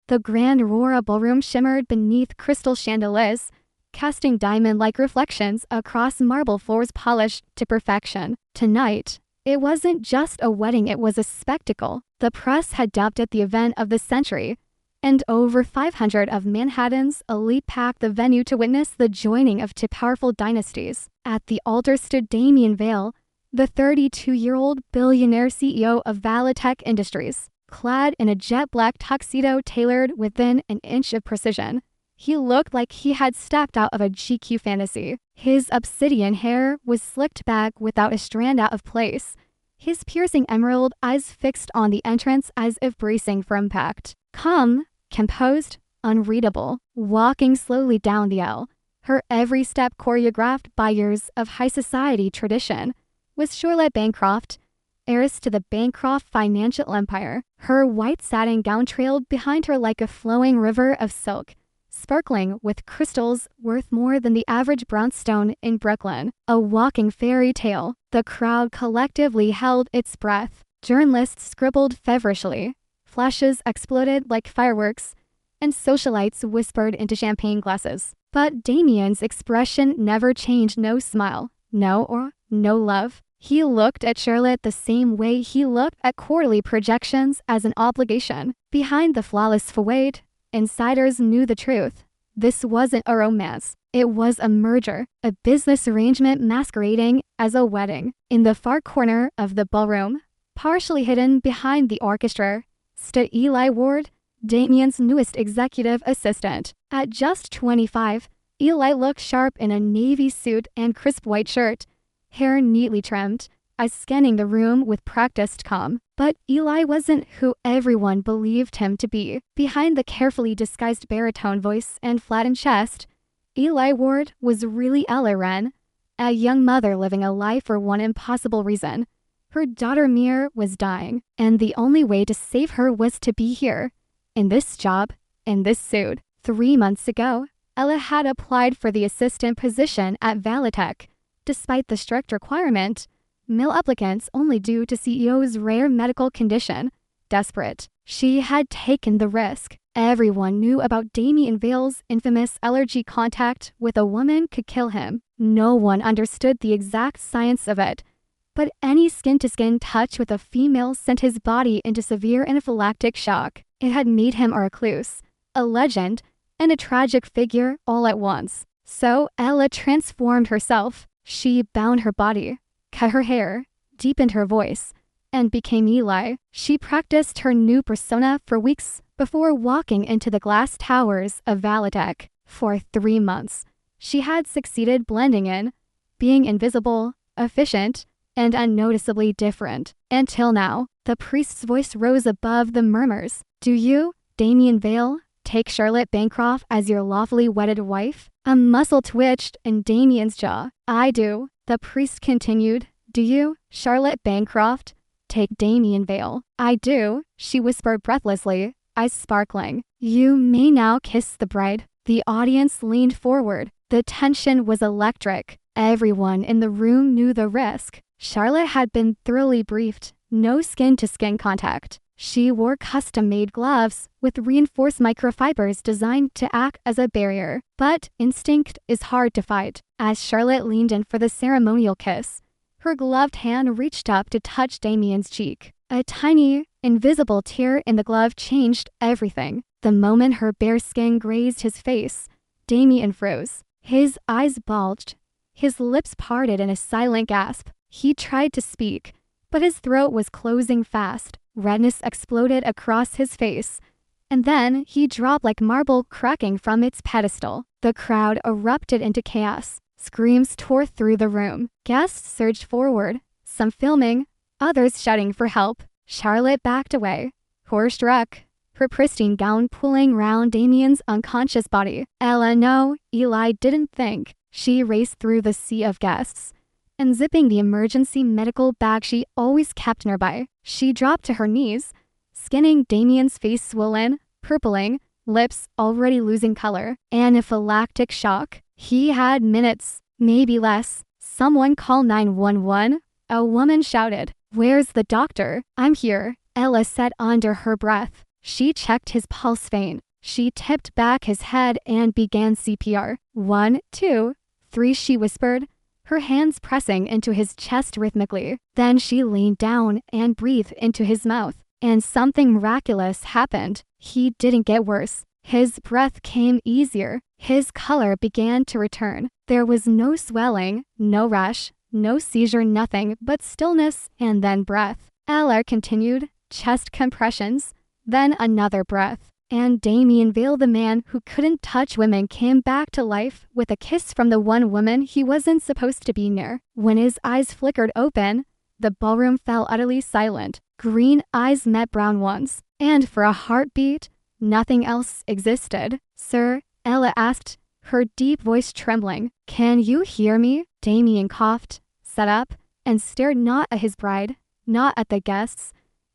The grand Aurora ballroom shimmered beneath crystal chandeliers, casting diamond-like reflections across marble floors polished to perfection. Tonight, it wasn't just a wedding, it was a spectacle. The press had dubbed it the event of the century, and over 500 of Manhattan's elite packed the venue to witness the joining of two powerful dynasties. At the altar stood Damien Vale, the 32-year-old billionaire CEO of Valitech Industries. Clad in a jet-black tuxedo tailored within an inch of precision, he looked like he had stepped out of a GQ fantasy. His obsidian hair was slicked back without a strand out of place, his piercing emerald eyes fixed on the entrance as if bracing for impact. Calm, composed, unreadable, walking slowly down the aisle, her every step choreographed by years of high society tradition, was Charlotte Bancroft, heiress to the Bancroft financial empire. Her white satin gown trailed behind her like a flowing river of silk, sparkling with crystals worth more than the average brownstone in Brooklyn. A walking fairy tale. The crowd collectively held its breath. Journalists scribbled feverishly. Flashes exploded like fireworks, and socialites whispered into champagne glasses. But Damien's expression never changed. No smile, no love. He looked at Charlotte the same way he looked at quarterly projections, as an obligation. Behind the flawless facade, insiders knew the truth. This wasn't a romance. It was a merger, a business arrangement masquerading as a wedding. In the far corner of the ballroom, partially hidden behind the orchestra, stood Eli Ward, Damien's newest executive assistant. At just 25, Eli looked sharp in a navy suit and crisp white shirt, hair neatly trimmed, eyes scanning the room with practiced calm. But Eli wasn't who everyone believed him to be. Behind the carefully disguised baritone voice and flattened chest, Eli Ward was really Ella Wren, a young mother living a life for one impossible reason. Her daughter Mir was dying, and the only way to save her was to be here, in this job, in this suit. 3 months ago, Ella had applied for the assistant position at Valitech, despite the strict requirement, male applicants only due to CEO's rare medical condition. Desperate, she had taken the risk. Everyone knew about Damien Vale's infamous allergy contact with a woman could kill him. No one understood the exact science of it, but any skin-to-skin touch with a female sent his body into severe anaphylactic shock. It had made him a recluse, a legend, and a tragic figure all at once. So Ella transformed herself. She bound her body, cut her hair, deepened her voice, and became Eli. She practiced her new persona for weeks before walking into the glass towers of Valitech. For 3 months, she had succeeded blending in, being invisible, efficient, and unnoticeably different. Until now, the priest's voice rose above the murmurs. Do you, Damien Vale, take Charlotte Bancroft as your lawfully wedded wife? A muscle twitched in Damien's jaw. I do, the priest continued. Do you, Charlotte Bancroft, take Damien Vale? I do, she whispered breathlessly, eyes sparkling. You may now kiss the bride. The audience leaned forward. The tension was electric. Everyone in the room knew the risk. Charlotte had been thoroughly briefed. No skin-to-skin contact. She wore custom-made gloves with reinforced microfibers designed to act as a barrier. But instinct is hard to fight. As Charlotte leaned in for the ceremonial kiss, her gloved hand reached up to touch Damien's cheek. A tiny, invisible tear in the glove changed everything. The moment her bare skin grazed his face, Damien froze. His eyes bulged. His lips parted in a silent gasp. He tried to speak, but his throat was closing fast. Redness exploded across his face, and then he dropped like marble cracking from its pedestal. The crowd erupted into chaos. Screams tore through the room. Guests surged forward, some filming, others shouting for help. Charlotte backed away, horror-struck, her pristine gown pulling round Damien's unconscious body. Ella, no, Eli didn't think. She raced through the sea of guests, unzipping the emergency medical bag she always kept nearby. She dropped to her knees, scanning Damien's face swollen, purpling, lips already losing color. Anaphylactic shock. He had minutes, maybe less. Someone call 911. A woman shouted. Where's the doctor? I'm here, Ella said under her breath. She checked his pulse vein. She tipped back his head and began CPR. 1, 2, 3, she whispered, her hands pressing into his chest rhythmically. Then she leaned down and breathed into his mouth. And something miraculous happened. He didn't get worse. His breath came easier. His color began to return. There was no swelling, no rush, no seizure, nothing but stillness and then breath. Eller continued, chest compressions, then another breath. And Damien Vale, the man who couldn't touch women, came back to life with a kiss from the one woman he wasn't supposed to be near. When his eyes flickered open, the ballroom fell utterly silent. Green eyes met brown ones, and for a heartbeat, nothing else existed. Sir, Ella asked, her deep voice trembling. Can you hear me? Damien coughed, sat up, and stared not at his bride, not at the guests,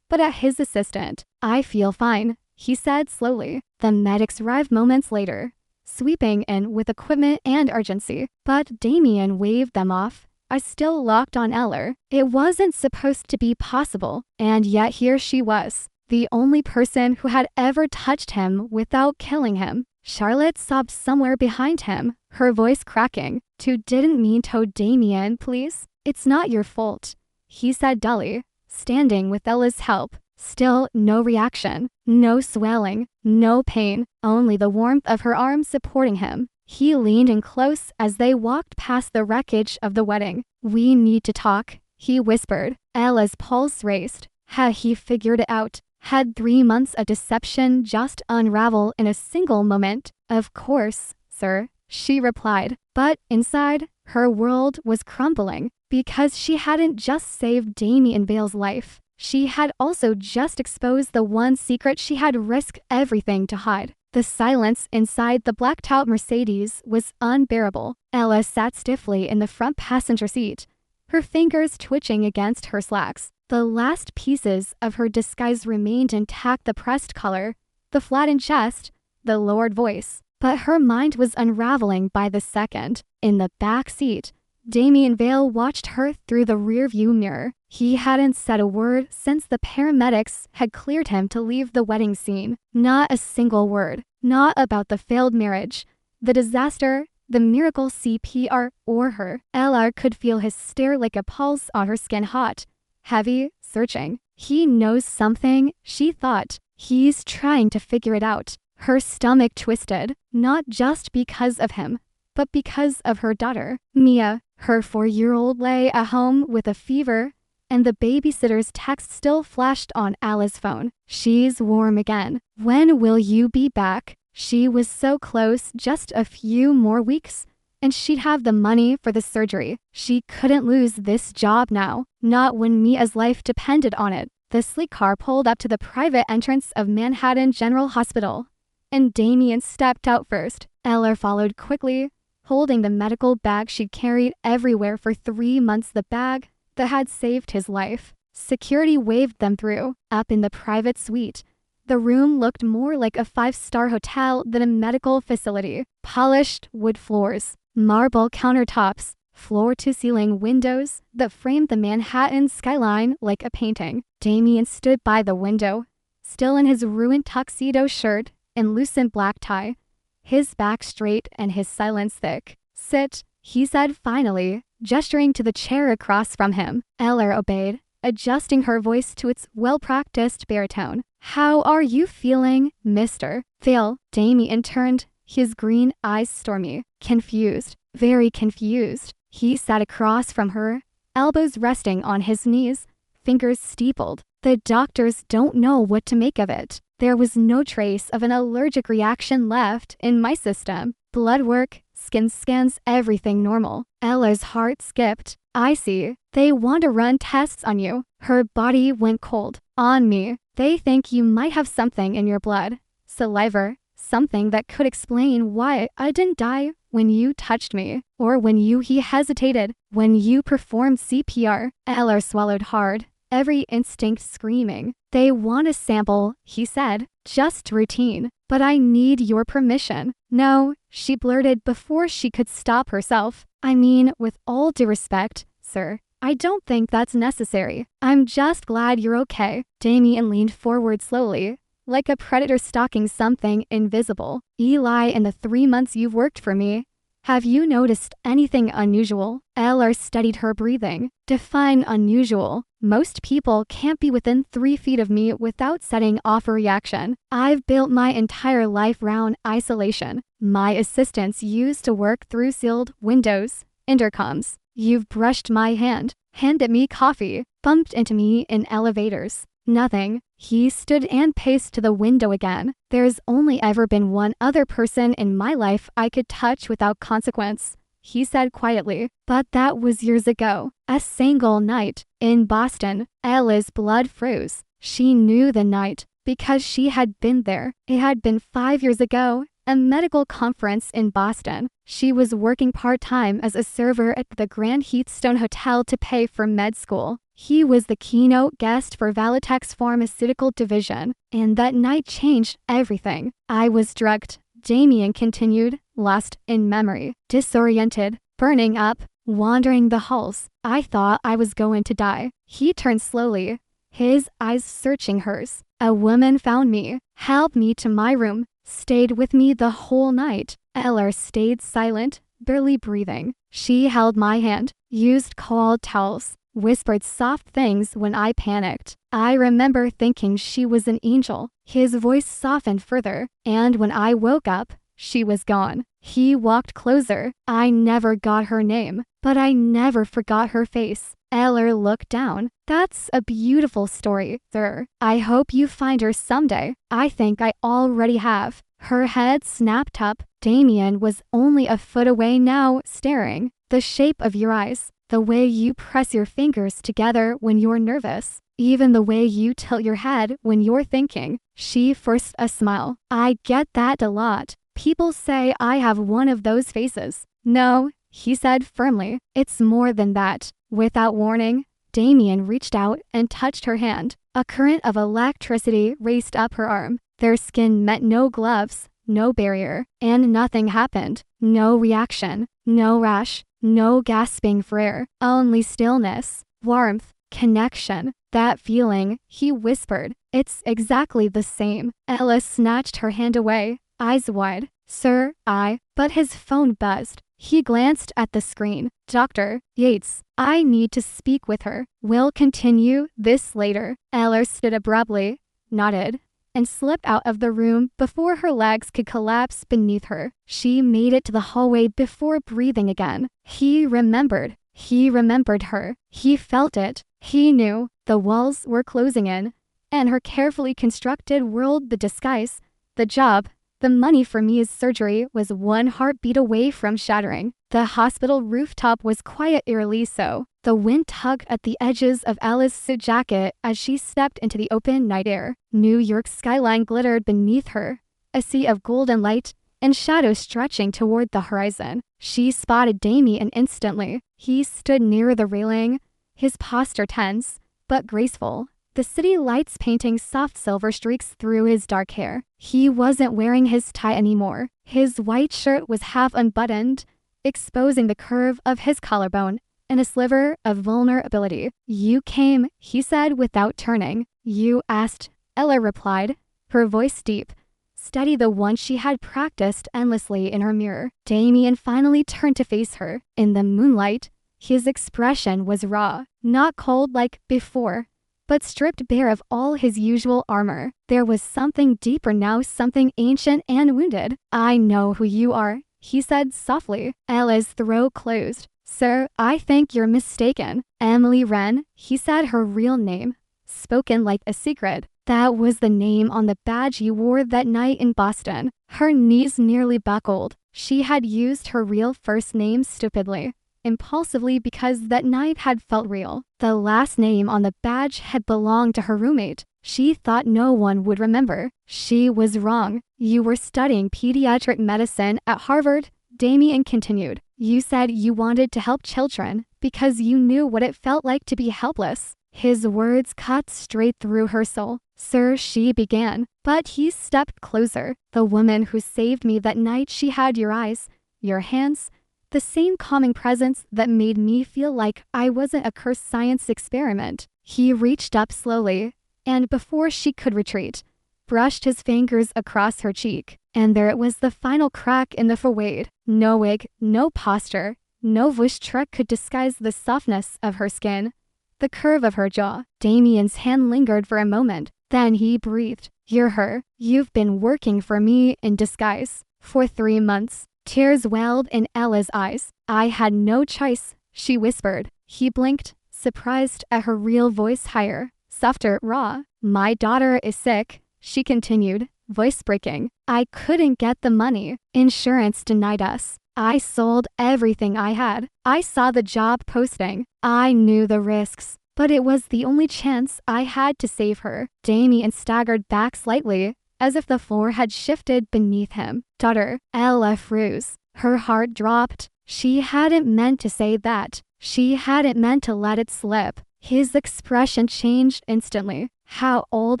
but at his assistant. I feel fine, he said slowly. The medics arrived moments later, sweeping in with equipment and urgency, but Damien waved them off. I still locked on Eller. It wasn't supposed to be possible, and yet here she was, the only person who had ever touched him without killing him. Charlotte sobbed somewhere behind him, her voice cracking. Didn't mean to, Damien, please. It's not your fault, he said dully, standing with Ella's help. Still no reaction, no swelling, no pain, only the warmth of her arms supporting him. He leaned in close as they walked past the wreckage of the wedding. We need to talk, he whispered. Ella's pulse raced. Had he figured it out? Had 3 months of deception just unravel in a single moment? Of course, sir, she replied. But inside, her world was crumbling, because she hadn't just saved Damien Vale's life. She had also just exposed the one secret she had risked everything to hide. The silence inside the blacked-out Mercedes was unbearable. Ella sat stiffly in the front passenger seat, her fingers twitching against her slacks. The last pieces of her disguise remained intact: the pressed collar, the flattened chest, the lowered voice. But her mind was unraveling by the second. In the back seat, Damien Vale watched her through the rearview mirror. He hadn't said a word since the paramedics had cleared him to leave the wedding scene. Not a single word. Not about the failed marriage, the disaster, the miracle CPR, or her. Ella could feel his stare like a pulse on her skin, hot, heavy, searching. He knows something, she thought. He's trying to figure it out. Her stomach twisted, not just because of him, but because of her daughter. Mia, her 4-year-old, lay at home with a fever, and the babysitter's text still flashed on Ella's phone. She's warm again. When will you be back? She was so close, just a few more weeks, and she'd have the money for the surgery. She couldn't lose this job now, not when Mia's life depended on it. The sleek car pulled up to the private entrance of Manhattan General Hospital, and Damien stepped out first. Ella followed quickly, holding the medical bag she'd carried everywhere for 3 months, the bag that had saved his life. Security waved them through. Up in the private suite, the room looked more like a 5-star hotel than a medical facility. Polished wood floors, marble countertops, floor-to-ceiling windows that framed the Manhattan skyline like a painting. Damien stood by the window, still in his ruined tuxedo shirt and loosened black tie, his back straight and his silence thick. Sit, he said finally, gesturing to the chair across from him. Eller obeyed, adjusting her voice to its well-practiced baritone. How are you feeling, Mr. Vale? Damien turned, his green eyes stormy. Confused, very confused. He sat across from her, elbows resting on his knees, fingers steepled. The doctors don't know what to make of it. There was no trace of an allergic reaction left in my system. Blood work, skin scans, everything normal. Ella's heart skipped. I see. They want to run tests on you. Her body went cold. On me. They think you might have something in your blood. Saliva. Something that could explain why I didn't die when you touched me. Or when he hesitated. When you performed CPR. Ella swallowed hard, every instinct screaming. They want a sample, he said. Just routine. But I need your permission. No, she blurted before she could stop herself. I mean, with all due respect, sir, I don't think that's necessary. I'm just glad you're okay. Damien leaned forward slowly, like a predator stalking something invisible. Eli, in the 3 months you've worked for me, have you noticed anything unusual? Eller studied her breathing. Define unusual. Most people can't be within 3 feet of me without setting off a reaction. I've built my entire life around isolation. My assistants used to work through sealed windows, intercoms. You've brushed my hand, handed me coffee, bumped into me in elevators. Nothing. He stood and paced to the window again. There's only ever been one other person in my life I could touch without consequence, he said quietly. But that was years ago. A single night in Boston. Ella's blood froze. She knew the night because she had been there. It had been 5 years ago. A medical conference in Boston. She was working part-time as a server at the Grand Heathstone Hotel to pay for med school. He was the keynote guest for Valitech's pharmaceutical division, and that night changed everything. I was drugged, Damien continued, lost in memory, disoriented, burning up, wandering the halls. I thought I was going to die. He turned slowly, his eyes searching hers. A woman found me, helped me to my room, stayed with me the whole night. Eller stayed silent, barely breathing. She held my hand, used cold towels, whispered soft things when I panicked. I remember thinking she was an angel. His voice softened further, and when I woke up, she was gone. He walked closer. I never got her name, but I never forgot her face. Eller looked down. That's a beautiful story, sir. I hope you find her someday. I think I already have. Her head snapped up. Damien was only a foot away now, staring. The shape of your eyes, the way you press your fingers together when you're nervous, even the way you tilt your head when you're thinking. She forced a smile. I get that a lot. People say I have one of those faces. No, he said firmly. It's more than that. Without warning, Damien reached out and touched her hand. A current of electricity raced up her arm. Their skin met no gloves, no barrier, and nothing happened. No reaction, no rush, no gasping for air, only stillness, warmth, connection. That feeling, he whispered. It's exactly the same. Ella snatched her hand away, eyes wide. Sir, but his phone buzzed. He glanced at the screen. Dr. Yates, I need to speak with her. We'll continue this later. Eller stood abruptly, nodded, and slipped out of the room before her legs could collapse beneath her. She made it to the hallway before breathing again. He remembered. He remembered her. He felt it. He knew. The walls were closing in, and her carefully constructed world, the disguise, the job, the money for Mia's surgery was one heartbeat away from shattering. The hospital rooftop was quiet, eerily so. The wind tugged at the edges of Ella's suit jacket as she stepped into the open night air. New York's skyline glittered beneath her, a sea of golden light and shadows stretching toward the horizon. She spotted Damien instantly. He stood near the railing, his posture tense, but graceful. The city lights painting soft silver streaks through his dark hair. He wasn't wearing his tie anymore. His white shirt was half unbuttoned, exposing the curve of his collarbone and a sliver of vulnerability. You came, he said without turning. You asked, Ella replied, her voice deep, steady, the one she had practiced endlessly in her mirror. Damien finally turned to face her. In the moonlight, his expression was raw, not cold like before, but stripped bare of all his usual armor. There was something deeper now, something ancient and wounded. I know who you are, he said softly. Ella's throat closed. Sir, I think you're mistaken. Emily Wren, he said, her real name, spoken like a secret. That was the name on the badge you wore that night in Boston. Her knees nearly buckled. She had used her real first name stupidly, impulsively, because that night had felt real. The last name on the badge had belonged to her roommate. She thought no one would remember. She was wrong. You were studying pediatric medicine at Harvard, Damien continued. You said you wanted to help children because you knew what it felt like to be helpless. His words cut straight through her soul. Sir, she began, but he stepped closer. The woman who saved me that night, she had your eyes, your hands, the same calming presence that made me feel like I wasn't a cursed science experiment. He reached up slowly, and before she could retreat, brushed his fingers across her cheek, and there it was, the final crack in the forehead. No wig, no posture, no voice trick could disguise the softness of her skin, the curve of her jaw. Damien's hand lingered for a moment, then he breathed. You're her. You've been working for me in disguise for 3 months. Tears welled in Ella's eyes. I had no choice, she whispered. He blinked, surprised at her real voice, higher, softer, raw. My daughter is sick, she continued, voice breaking. I couldn't get the money. Insurance denied us. I sold everything I had. I saw the job posting. I knew the risks, but it was the only chance I had to save her. Damien staggered back slightly, as if the floor had shifted beneath him. Daughter, Ella froze. Her heart dropped. She hadn't meant to say that. She hadn't meant to let it slip. His expression changed instantly. How old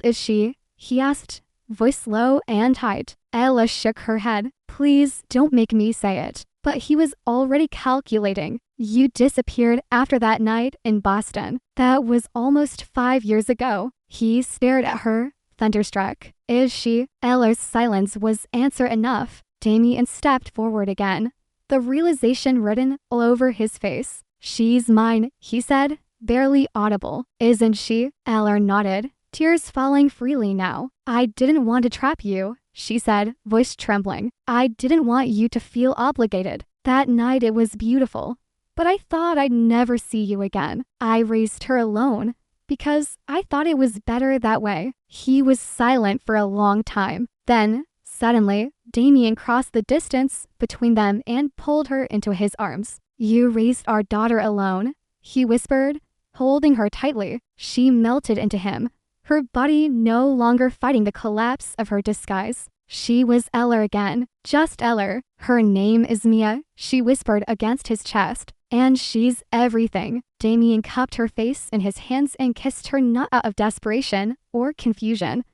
is she? He asked, voice low and tight. Ella shook her head. Please don't make me say it. But he was already calculating. You disappeared after that night in Boston. That was almost 5 years ago. He stared at her, thunderstruck. Is she? Ella's silence was answer enough. Damien stepped forward again, the realization written all over his face. She's mine, he said, barely audible. Isn't she? Ella nodded, tears falling freely now. I didn't want to trap you, she said, voice trembling. I didn't want you to feel obligated. That night it was beautiful, but I thought I'd never see you again. I raised her alone because I thought it was better that way. He was silent for a long time. Then, suddenly, Damien crossed the distance between them and pulled her into his arms. You raised our daughter alone, he whispered, holding her tightly. She melted into him, her body no longer fighting the collapse of her disguise. She was Ella again, just Ella. Her name is Mia, she whispered against his chest. And she's everything. Damien cupped her face in his hands and kissed her, not out of desperation or confusion,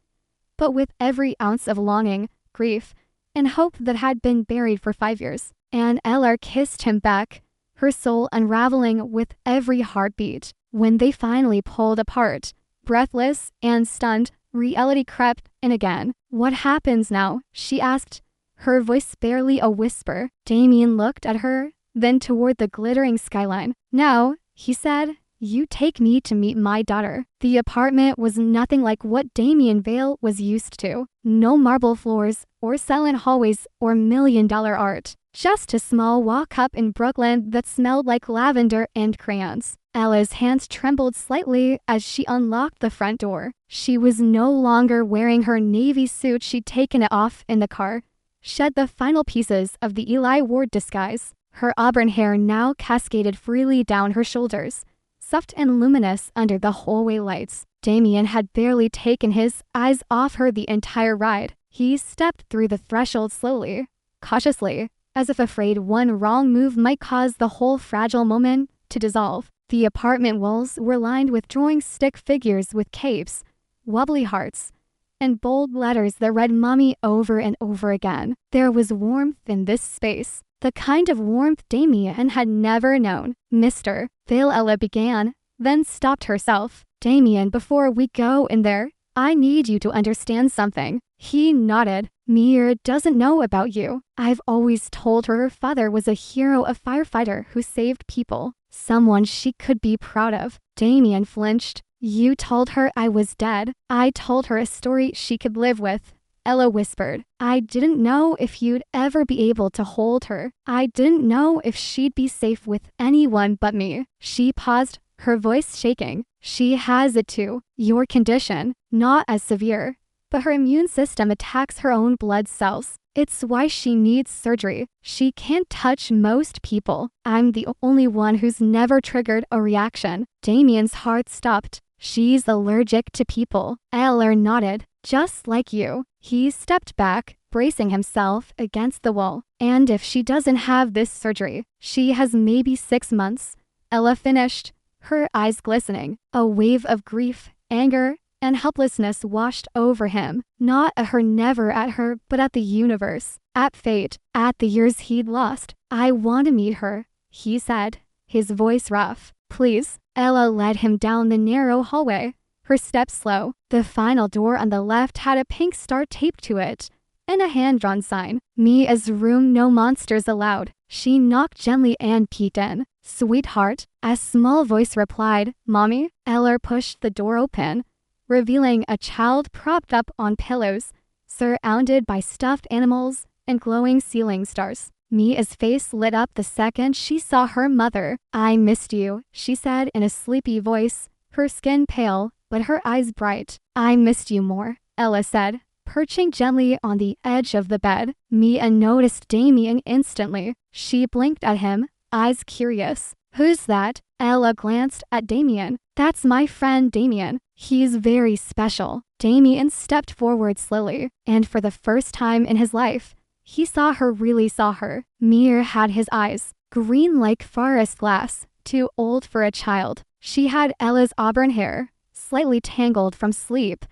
but with every ounce of longing, grief, and hope that had been buried for 5 years. And Ella kissed him back, her soul unraveling with every heartbeat. When they finally pulled apart, breathless and stunned, reality crept in again. What happens now? She asked, her voice barely a whisper. Damien looked at her, then toward the glittering skyline. Now, he said, you take me to meet my daughter. The apartment was nothing like what Damien Vale was used to. No marble floors, or silent hallways, or million-dollar art. Just a small walk-up in Brooklyn that smelled like lavender and crayons. Ella's hands trembled slightly as she unlocked the front door. She was no longer wearing her navy suit. She'd taken it off in the car, shed the final pieces of the Eli Ward disguise. Her auburn hair now cascaded freely down her shoulders, soft and luminous under the hallway lights. Damien had barely taken his eyes off her the entire ride. He stepped through the threshold slowly, cautiously, as if afraid one wrong move might cause the whole fragile moment to dissolve. The apartment walls were lined with drawing stick figures with capes, wobbly hearts, and bold letters that read Mommy over and over again. There was warmth in this space, the kind of warmth Damien had never known. Mr. Vale, Ella began, then stopped herself. Damien, before we go in there, I need you to understand something. He nodded. Mia doesn't know about you. I've always told her father was a hero, a firefighter who saved people, someone she could be proud of. Damien flinched. You told her I was dead. I told her a story she could live with. Ella whispered. I didn't know if you'd ever be able to hold her. I didn't know if she'd be safe with anyone but me. She paused, her voice shaking. She has it too. Your condition, not as severe, but her immune system attacks her own blood cells. It's why she needs surgery. She can't touch most people. I'm the only one who's never triggered a reaction. Damien's heart stopped. She's allergic to people. Ella nodded. Just like you. He stepped back, bracing himself against the wall. And if she doesn't have this surgery, she has maybe 6 months. Ella finished, her eyes glistening. A wave of grief, anger, and helplessness washed over him. Not at her, never at her, but at the universe, at fate, at the years he'd lost. I want to meet her, he said, his voice rough. Please. Ella led him down the narrow hallway, her steps slow. The final door on the left had a pink star taped to it and a hand-drawn sign. Mia's room, no monsters allowed. She knocked gently and peeked in. Sweetheart, a small voice replied. Mommy? Ella pushed the door open, revealing a child propped up on pillows, surrounded by stuffed animals and glowing ceiling stars. Mia's face lit up the second she saw her mother. I missed you, she said in a sleepy voice, her skin pale, but her eyes bright. I missed you more, Ella said, perching gently on the edge of the bed. Mia noticed Damien instantly. She blinked at him, eyes curious. Who's that? Ella glanced at Damien. That's my friend Damien. He's very special. Damien stepped forward slowly, and for the first time in his life, he really saw her. Mia had his eyes, green like forest glass, too old for a child. She had Ella's auburn hair, slightly tangled from sleep,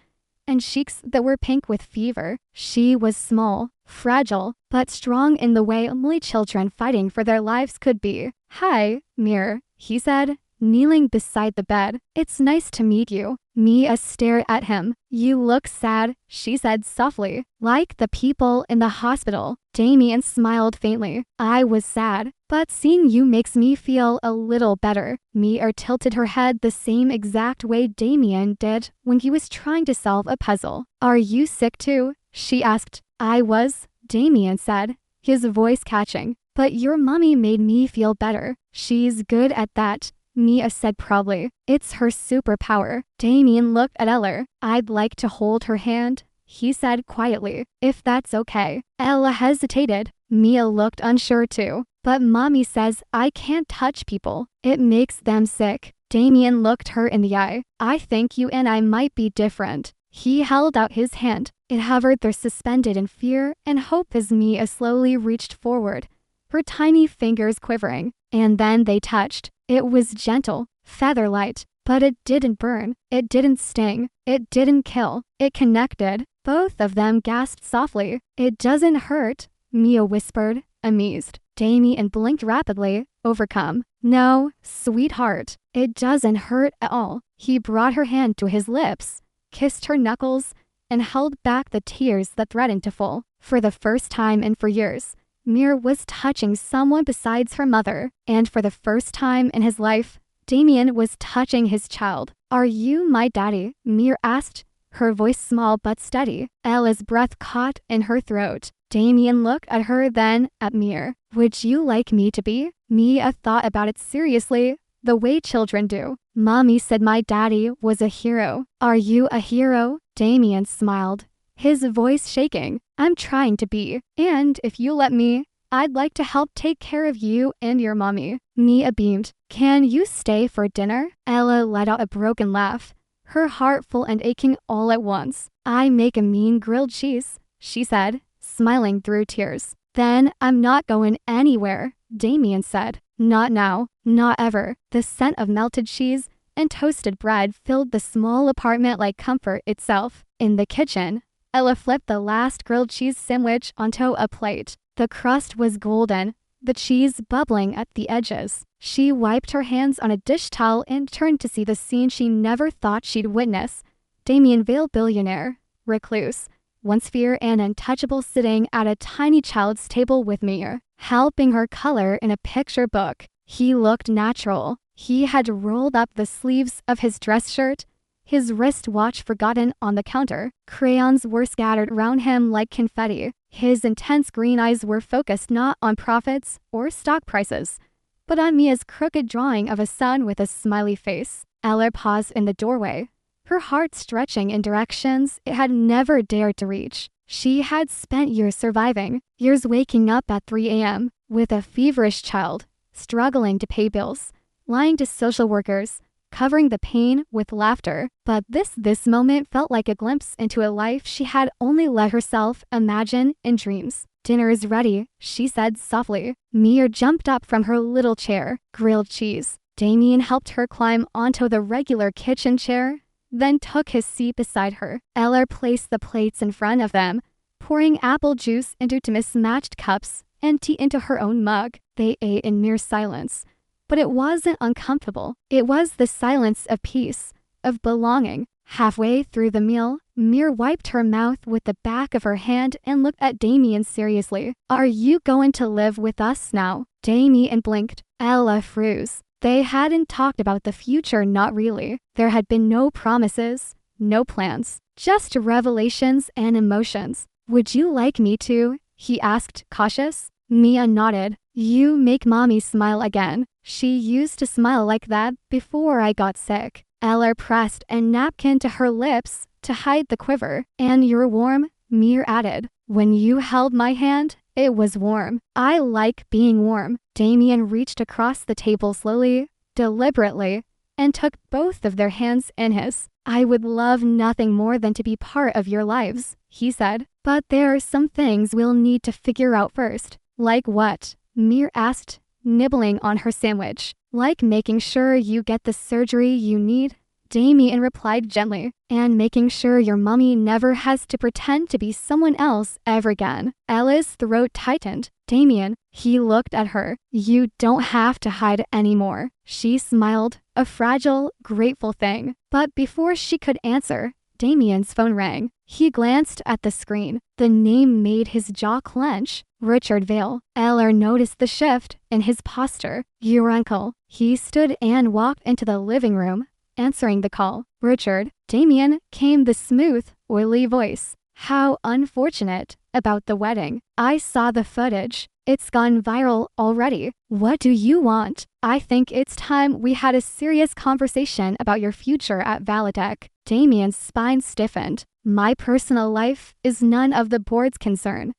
and cheeks that were pink with fever. She was small, fragile, but strong in the way only children fighting for their lives could be. Hi, Mir, he said, kneeling beside the bed. It's nice to meet you. Mia stared at him. You look sad, she said softly. Like the people in the hospital. Damien smiled faintly. I was sad, but seeing you makes me feel a little better. Mia tilted her head the same exact way Damien did when he was trying to solve a puzzle. Are you sick too? She asked. I was, Damien said, his voice catching. But your mommy made me feel better. She's good at that, Mia said proudly. It's her superpower. Damien looked at Ella. I'd like to hold her hand, he said quietly, if that's okay. Ella hesitated. Mia looked unsure too. But mommy says I can't touch people. It makes them sick. Damien looked her in the eye. I think you and I might be different. He held out his hand. It hovered there suspended in fear and hope as Mia slowly reached forward, her tiny fingers quivering. And then they touched. It was gentle, feather-light, but it didn't burn. It didn't sting. It didn't kill. It connected. Both of them gasped softly. It doesn't hurt, Mia whispered, amazed. Damien blinked rapidly, overcome. No, sweetheart, it doesn't hurt at all. He brought her hand to his lips, kissed her knuckles, and held back the tears that threatened to fall. For the first time in 4 years, Mir was touching someone besides her mother, and for the first time in his life, Damien was touching his child. Are you my daddy? Mir asked, her voice small but steady. Ella's breath caught in her throat. Damien looked at her, then at Mir. Would you like me to be? Mia thought about it seriously, the way children do. Mommy said my daddy was a hero. Are you a hero? Damien smiled, his voice shaking. I'm trying to be, and if you let me, I'd like to help take care of you and your mommy. Mia beamed. Can you stay for dinner? Ella let out a broken laugh, her heart full and aching all at once. I make a mean grilled cheese, she said, smiling through tears. Then I'm not going anywhere, Damien said. Not now, not ever. The scent of melted cheese and toasted bread filled the small apartment like comfort itself. In the kitchen, Ella flipped the last grilled cheese sandwich onto a plate. The crust was golden, the cheese bubbling at the edges. She wiped her hands on a dish towel and turned to see the scene she never thought she'd witness. Damien Vale, billionaire, recluse, once feared and untouchable, sitting at a tiny child's table with Mia, helping her color in a picture book. He looked natural. He had rolled up the sleeves of his dress shirt, his wristwatch forgotten on the counter. Crayons were scattered around him like confetti. His intense green eyes were focused not on profits or stock prices, but on Mia's crooked drawing of a sun with a smiley face. Ella paused in the doorway, her heart stretching in directions it had never dared to reach. She had spent years surviving, years waking up at 3 a.m. with a feverish child, struggling to pay bills, lying to social workers, covering the pain with laughter. But this moment felt like a glimpse into a life she had only let herself imagine in dreams. Dinner is ready, she said softly. Mia jumped up from her little chair. Grilled cheese. Damien helped her climb onto the regular kitchen chair, then took his seat beside her. Ella placed the plates in front of them, pouring apple juice into two mismatched cups and tea into her own mug. They ate in mere silence. But it wasn't uncomfortable. It was the silence of peace, of belonging. Halfway through the meal, Mir wiped her mouth with the back of her hand and looked at Damien seriously. Are you going to live with us now? Damien blinked. Ella froze. They hadn't talked about the future, not really. There had been no promises, no plans, just revelations and emotions. Would you like me to? He asked, cautious. Mia nodded. You make mommy smile again. She used to smile like that before I got sick. Ella pressed a napkin to her lips to hide the quiver. And you're warm, Mir added. When you held my hand, it was warm. I like being warm. Damien reached across the table slowly, deliberately, and took both of their hands in his. I would love nothing more than to be part of your lives, he said. But there are some things we'll need to figure out first. Like what? Mir asked, nibbling on her sandwich. Like making sure you get the surgery you need, Damien replied gently, and making sure your mommy never has to pretend to be someone else ever again. Ella's throat tightened. Damien, he looked at her. You don't have to hide anymore. She smiled, a fragile, grateful thing. But before she could answer, Damien's phone rang. He glanced at the screen. The name made his jaw clench. Richard Vale. Eller noticed the shift in his posture. Your uncle. He stood and walked into the living room, answering the call. Richard. Damien, came the smooth, oily voice. How unfortunate about the wedding. I saw the footage. It's gone viral already. What do you want? I think it's time we had a serious conversation about your future at Valitech. Damien's spine stiffened. My personal life is none of the board's concern.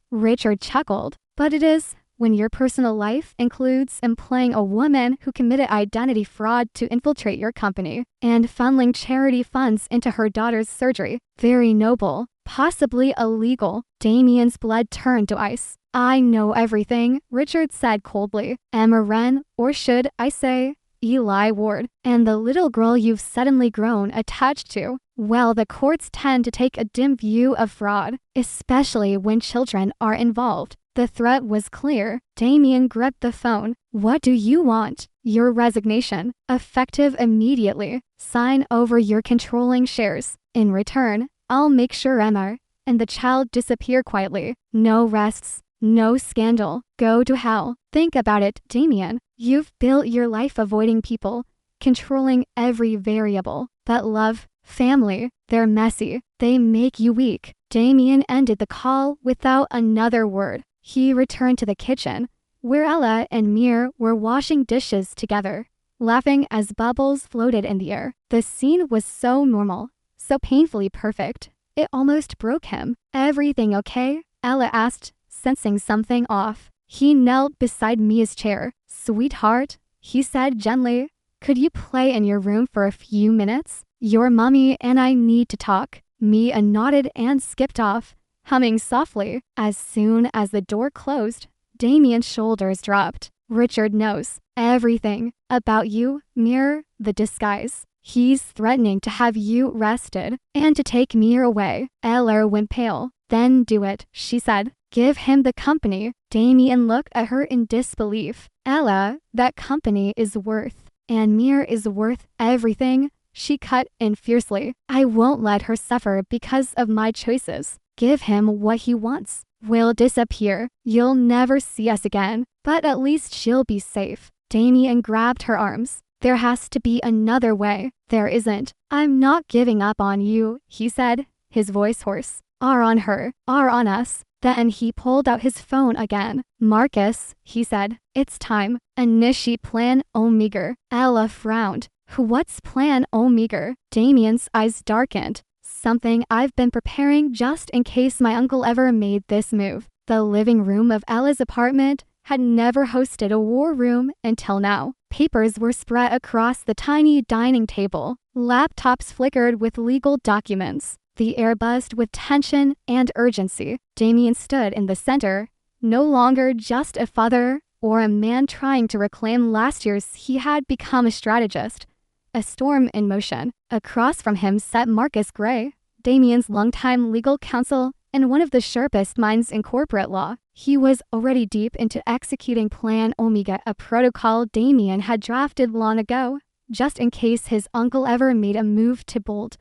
Richard chuckled. But it is, when your personal life includes employing a woman who committed identity fraud to infiltrate your company and funneling charity funds into her daughter's surgery. Very noble, possibly illegal. Damien's blood turned to ice. I know everything, Richard said coldly. Emma Wren, or should I say, Eli Ward, and the little girl you've suddenly grown attached to. Well, the courts tend to take a dim view of fraud, especially when children are involved. The threat was clear. Damien gripped the phone. What do you want? Your resignation, effective immediately. Sign over your controlling shares. In return, I'll make sure Emma and the child disappear quietly. No rests, no scandal. Go to hell. Think about it, Damien. You've built your life avoiding people, controlling every variable. But love, family, they're messy. They make you weak. Damien ended the call without another word. He returned to the kitchen, where Ella and Mir were washing dishes together, laughing as bubbles floated in the air. The scene was so normal, so painfully perfect. It almost broke him. Everything okay? Ella asked, sensing something off. He knelt beside Mia's chair. Sweetheart, he said gently, could you play in your room for a few minutes? Your mommy and I need to talk. Mia nodded and skipped off, humming softly. As soon as the door closed, Damien's shoulders dropped. Richard knows everything about you, Mir, the disguise. He's threatening to have you arrested and to take Mir away. Eller went pale. Then do it, she said. Give him the company. Damien looked at her in disbelief. Ella, that company is worth, and Mir is worth everything. She cut in fiercely. I won't let her suffer because of my choices. Give him what he wants. We'll disappear. You'll never see us again. But at least she'll be safe. Damien grabbed her arms. There has to be another way. There isn't. I'm not giving up on you, he said, his voice hoarse. Are on her. Are on us. Then he pulled out his phone again. Marcus, he said, it's time. Initiate Plan Omega. Ella frowned. What's Plan Omega? Damien's eyes darkened. Something I've been preparing just in case my uncle ever made this move. The living room of Ella's apartment had never hosted a war room until now. Papers were spread across the tiny dining table. Laptops flickered with legal documents. The air buzzed with tension and urgency. Damien stood in the center, no longer just a father or a man trying to reclaim last year's. He had become a strategist. A storm in motion. Across from him sat Marcus Gray, Damien's longtime legal counsel and one of the sharpest minds in corporate law. He was already deep into executing Plan Omega, a protocol Damien had drafted long ago, just in case his uncle ever made a move too bold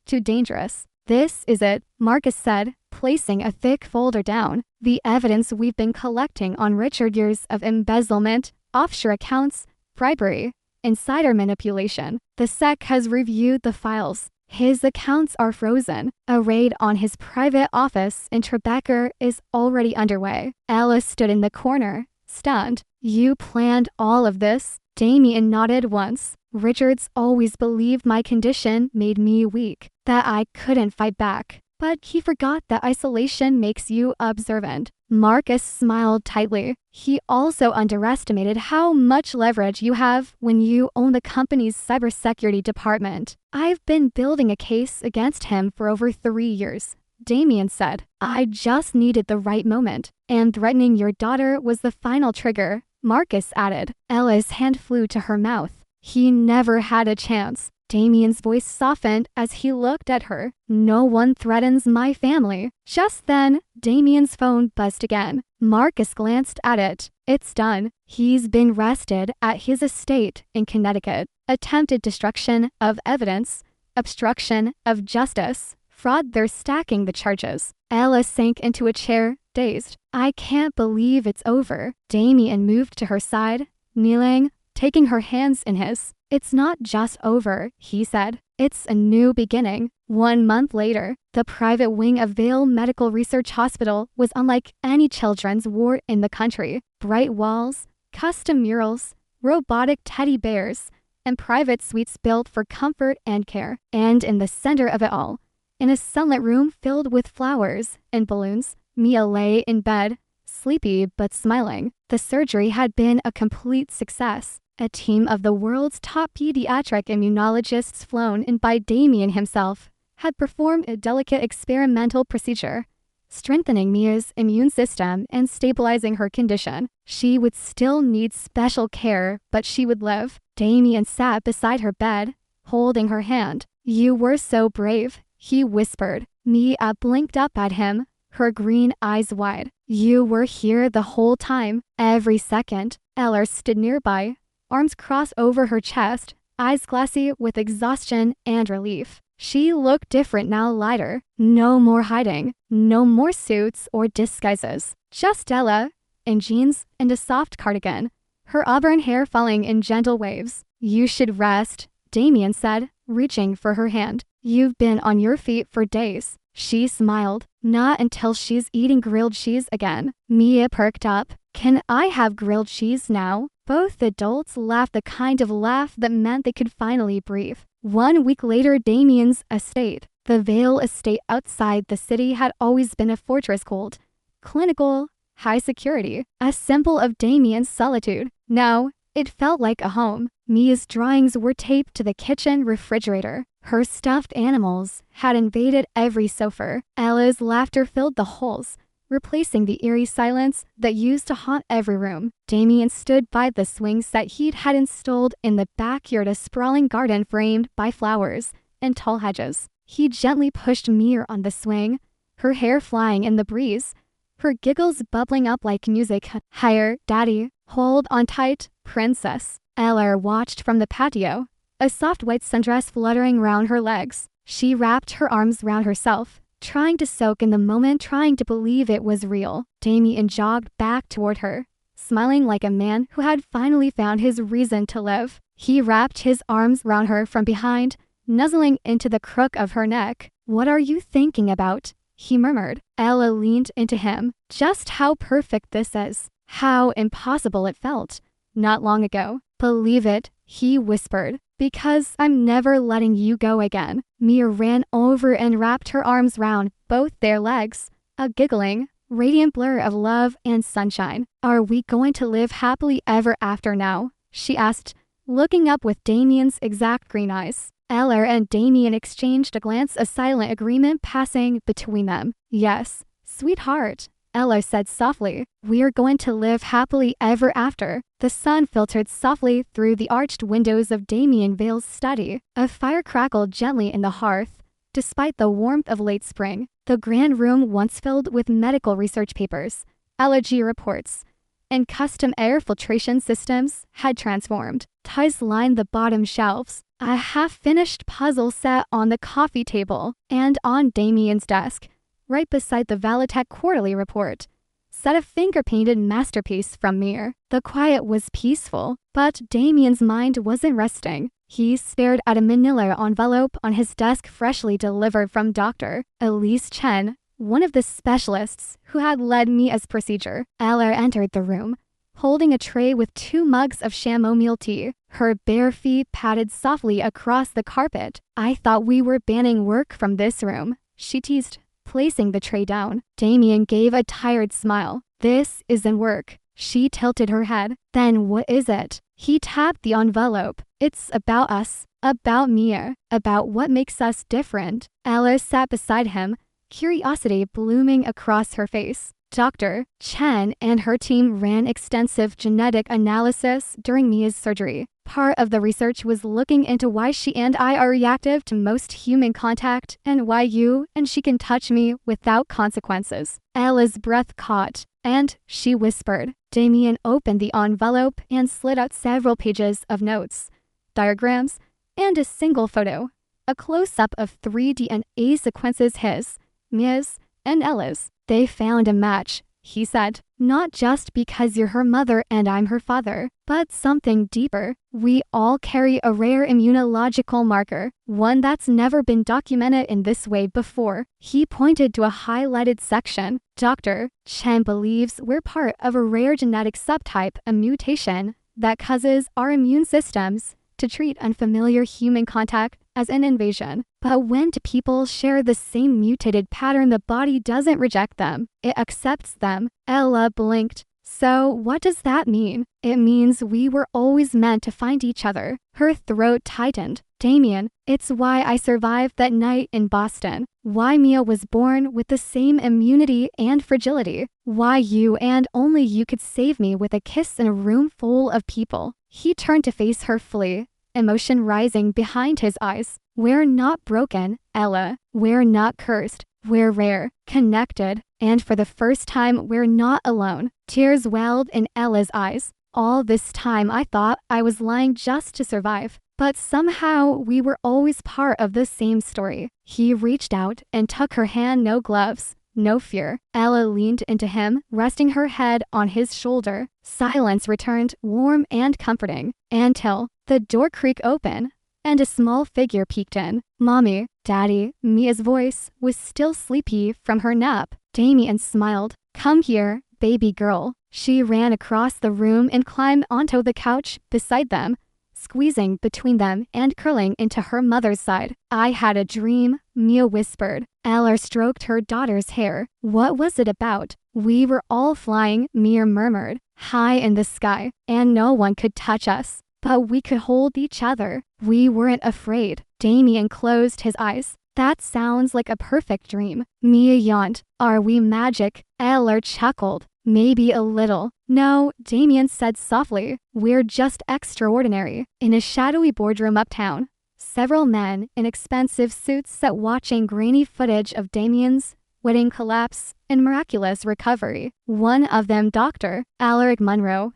too dangerous. This is it, Marcus said, placing a thick folder down. The evidence we've been collecting on Richard, years of embezzlement, offshore accounts, bribery, insider manipulation. The SEC has reviewed the files. His accounts are frozen. A raid on his private office in Tribeca is already underway. Alice stood in the corner, stunned. You planned all of this? Damien nodded once. Richards always believed my condition made me weak, that I couldn't fight back. But he forgot that isolation makes you observant. Marcus smiled tightly. He also underestimated how much leverage you have when you own the company's cybersecurity department. I've been building a case against him for over 3 years, Damien said. I just needed the right moment. And threatening your daughter was the final trigger, Marcus added. Ella's hand flew to her mouth. He never had a chance. Damien's voice softened as he looked at her. No one threatens my family. Just then, Damien's phone buzzed again. Marcus glanced at it. It's done. He's been arrested at his estate in Connecticut. Attempted destruction of evidence, obstruction of justice, fraud. They're stacking the charges. Ella sank into a chair, dazed. I can't believe it's over. Damien moved to her side, kneeling, taking her hands in his. It's not just over, he said. It's a new beginning. 1 month later, the private wing of Vail Medical Research Hospital was unlike any children's ward in the country. Bright walls, custom murals, robotic teddy bears, and private suites built for comfort and care. And in the center of it all, in a sunlit room filled with flowers and balloons, Mia lay in bed, sleepy but smiling. The surgery had been a complete success. A team of the world's top pediatric immunologists, flown in by Damien himself, had performed a delicate experimental procedure, strengthening Mia's immune system and stabilizing her condition. She would still need special care, but she would live. Damien sat beside her bed, holding her hand. You were so brave, he whispered. Mia blinked up at him, her green eyes wide. You were here the whole time, every second. Eller stood nearby, arms crossed over her chest, eyes glassy with exhaustion and relief. She looked different now, lighter. No more hiding, no more suits or disguises. Just Ella, in jeans and a soft cardigan, her auburn hair falling in gentle waves. You should rest, Damien said, reaching for her hand. You've been on your feet for days. She smiled. Not until she's eating grilled cheese again. Mia perked up. Can I have grilled cheese now? Both adults laughed, the kind of laugh that meant they could finally breathe. 1 week later, Damien's estate, the Vail estate outside the city, had always been a fortress cold, clinical, high security, a symbol of Damien's solitude. Now, it felt like a home. Mia's drawings were taped to the kitchen refrigerator. Her stuffed animals had invaded every sofa. Ella's laughter filled the holes, replacing the eerie silence that used to haunt every room. Damien stood by the swing set he'd had installed in the backyard, a sprawling garden framed by flowers and tall hedges. He gently pushed Mia on the swing, her hair flying in the breeze, her giggles bubbling up like music. Higher, daddy. Hold on tight, princess. Eller watched from the patio, a soft white sundress fluttering round her legs. She wrapped her arms round herself, trying to soak in the moment, trying to believe it was real. Damien jogged back toward her, smiling like a man who had finally found his reason to live. He wrapped his arms round her from behind, nuzzling into the crook of her neck. What are you thinking about? He murmured. Ella leaned into him. Just how perfect this is. How impossible it felt. Not long ago. Believe it, he whispered. Because I'm never letting you go again. Mia ran over and wrapped her arms round both their legs, a giggling, radiant blur of love and sunshine. Are we going to live happily ever after now? She asked, looking up with Damien's exact green eyes. Eller and Damien exchanged a glance, a silent agreement passing between them. Yes, sweetheart, Ella said softly. We're going to live happily ever after. The sun filtered softly through the arched windows of Damien Vail's study. A fire crackled gently in the hearth, despite the warmth of late spring. The grand room, once filled with medical research papers, allergy reports, and custom air filtration systems had transformed. Ties lined the bottom shelves. A half-finished puzzle set on the coffee table and on Damien's desk, right beside the Valitech quarterly report, set a finger-painted masterpiece from Mir. The quiet was peaceful, but Damien's mind wasn't resting. He stared at a manila envelope on his desk freshly delivered from Dr. Elise Chen, one of the specialists who had led Mia's procedure. Eller entered the room, holding a tray with 2 mugs of chamomile tea. Her bare feet padded softly across the carpet. "I thought we were banning work from this room," she teased, placing the tray down. Damien gave a tired smile. "This isn't work." She tilted her head. "Then what is it?" He tapped the envelope. "It's about us, about Mia, about what makes us different." Alice sat beside him, curiosity blooming across her face. Dr. Chen and her team ran extensive genetic analysis during Mia's surgery. Part of the research was looking into why she and I are reactive to most human contact and why you and she can touch me without consequences. Ella's breath caught, and she whispered. Damien opened the envelope and slid out several pages of notes, diagrams, and a single photo. A close-up of 3 DNA sequences, his, Mia's, and Ella's. "They found a match," he said. "Not just because you're her mother and I'm her father, but something deeper. We all carry a rare immunological marker, one that's never been documented in this way before." He pointed to a highlighted section. Dr. Chen believes we're part of a rare genetic subtype, a mutation that causes our immune systems to treat unfamiliar human contact as an invasion. But when two people share the same mutated pattern, the body doesn't reject them. It accepts them. Ella blinked. "So what does that mean?" "It means we were always meant to find each other." Her throat tightened. "Damien, it's why I survived that night in Boston. Why Mia was born with the same immunity and fragility. Why you and only you could save me with a kiss in a room full of people." He turned to face her fully, emotion rising behind his eyes. "We're not broken, Ella. We're not cursed. We're rare, connected, and for the first time, we're not alone." Tears welled in Ella's eyes. "All this time I thought I was lying just to survive, but somehow we were always part of the same story." He reached out and took her hand, no gloves, no fear. Ella leaned into him, resting her head on his shoulder. Silence returned, warm and comforting, until the door creaked open and a small figure peeked in. "Mommy, Daddy." Mia's voice was still sleepy from her nap. Damien smiled. "Come here, baby girl." She ran across the room and climbed onto the couch beside them, squeezing between them and curling into her mother's side. "I had a dream," Mia whispered. Ella stroked her daughter's hair. "What was it about?" "We were all flying," Mia murmured, "high in the sky, and no one could touch us. But we could hold each other. We weren't afraid." Damien closed his eyes. "That sounds like a perfect dream." Mia yawned. "Are we magic?" Eller chuckled. "Maybe a little." "No," Damien said softly. "We're just extraordinary." In a shadowy boardroom uptown, several men in expensive suits sat watching grainy footage of Damien's wedding collapse and miraculous recovery. One of them, Dr. Alaric Monroe,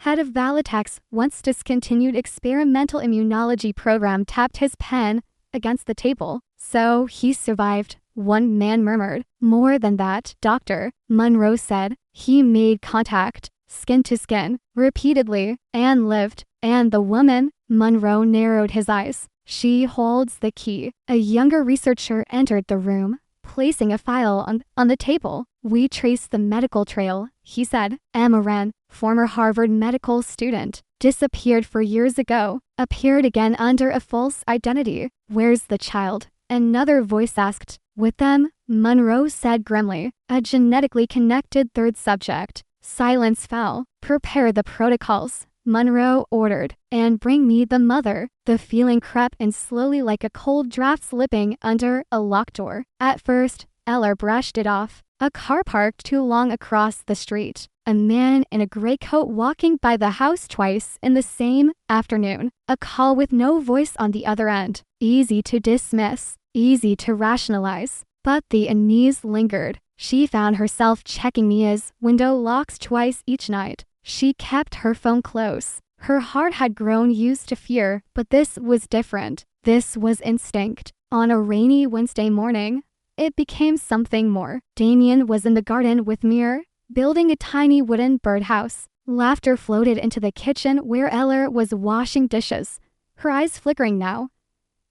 head of Valitech's once discontinued experimental immunology program, tapped his pen against the table. "So he survived," one man murmured. "More than that," Dr. Monroe said. "He made contact, skin to skin, repeatedly, and lived." "And the woman?" Monroe narrowed his eyes. "She holds the key." A younger researcher entered the room, placing a file on the table. "We traced the medical trail," he said. "Emma Wren, former Harvard medical student, disappeared for years ago, appeared again under a false identity. Where's the child?" Another voice asked. "With them," Monroe said grimly. "A genetically connected third subject." Silence fell. "Prepare the protocols," Monroe ordered, "and bring me the mother." The feeling crept in slowly like a cold draft slipping under a locked door. At first, Eller brushed it off. A car parked too long across the street. A man in a gray coat walking by the house twice in the same afternoon. A call with no voice on the other end. Easy to dismiss, easy to rationalize. But the unease lingered. She found herself checking Mia's window locks twice each night. She kept her phone close. Her heart had grown used to fear, but this was different. This was instinct. On a rainy Wednesday morning, it became something more. Damien was in the garden with Mir, building a tiny wooden birdhouse. Laughter floated into the kitchen where Eller was washing dishes, her eyes flickering now.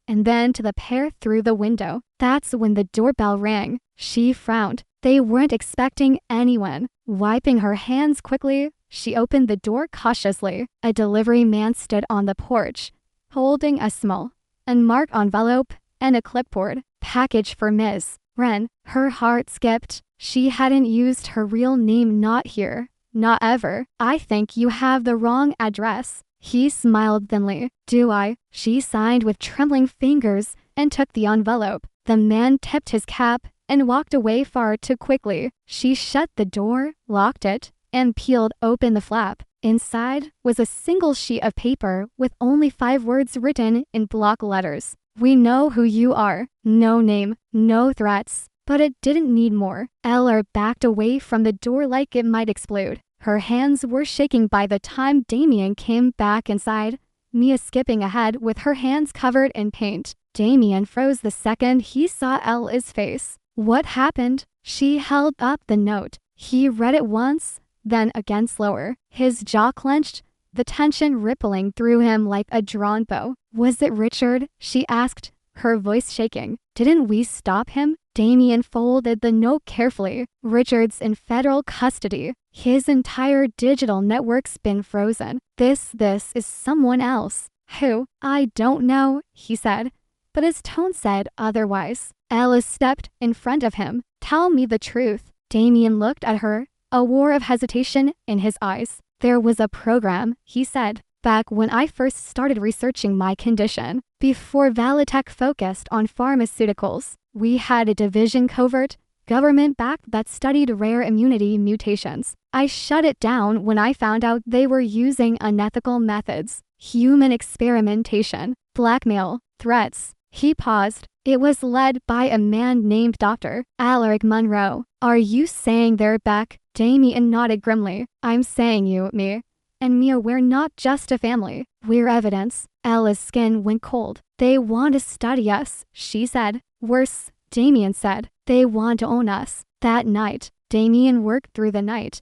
And then to the pair through the window. That's when the doorbell rang. She frowned. They weren't expecting anyone. Wiping her hands quickly, she opened the door cautiously. A delivery man stood on the porch, holding a small, unmarked envelope and a clipboard. Package for Ms. Wren. Her heart skipped. She hadn't used her real name, not here. Not ever. I think you have the wrong address. He smiled thinly. Do I? She signed with trembling fingers and took the envelope. The man tipped his cap and walked away far too quickly. She shut the door, locked it, and peeled open the flap. Inside was a single sheet of paper with only 5 words written in block letters. We know who you are. No name, no threats. But it didn't need more. Eller backed away from the door like it might explode. Her hands were shaking by the time Damien came back inside, Mia skipping ahead with her hands covered in paint. Damien froze the second he saw Ella's face. What happened? She held up the note. He read it once, then again slower. His jaw clenched, the tension rippling through him like a drawn bow. Was it Richard? She asked, her voice shaking. Didn't we stop him? Damien folded the note carefully. Richard's in federal custody. His entire digital network's been frozen. This is someone else. Who? I don't know, he said, but his tone said otherwise. Alice stepped in front of him. Tell me the truth. Damien looked at her, a war of hesitation in his eyes. There was a program, he said, back when I first started researching my condition. Before Valitech focused on pharmaceuticals, we had a division covert, government-backed that studied rare immunity mutations. I shut it down when I found out they were using unethical methods, human experimentation, blackmail, threats. He paused. It was led by a man named Dr. Alaric Monroe. Are you saying they're back? Damien nodded grimly. I'm saying you, me, and Mia, we're not just a family. We're evidence. Ella's skin went cold. They want to study us, she said. Worse, Damien said. They want to own us. That night, Damien worked through the night,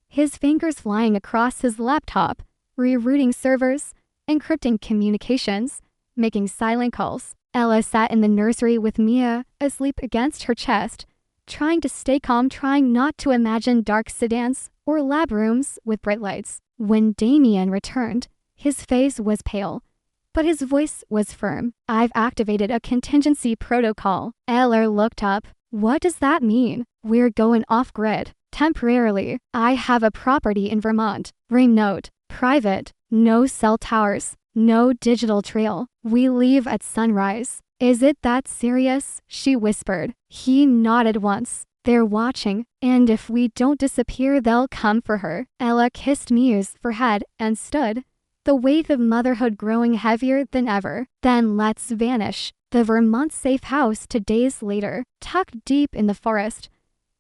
his fingers flying across his laptop, rerouting servers, encrypting communications, making silent calls. Ella sat in the nursery with Mia, asleep against her chest, trying to stay calm, trying not to imagine dark sedans or lab rooms with bright lights. When Damien returned, his face was pale, but his voice was firm. I've activated a contingency protocol. Eller looked up. What does that mean? We're going off-grid. Temporarily. I have a property in Vermont. Remote. Private. No cell towers. No digital trail. We leave at sunrise. Is it that serious? She whispered. He nodded once. They're watching, and if we don't disappear, they'll come for her. Ella kissed Mia's forehead and stood, the weight of motherhood growing heavier than ever. Then let's vanish. The Vermont safe house 2 days later, tucked deep in the forest,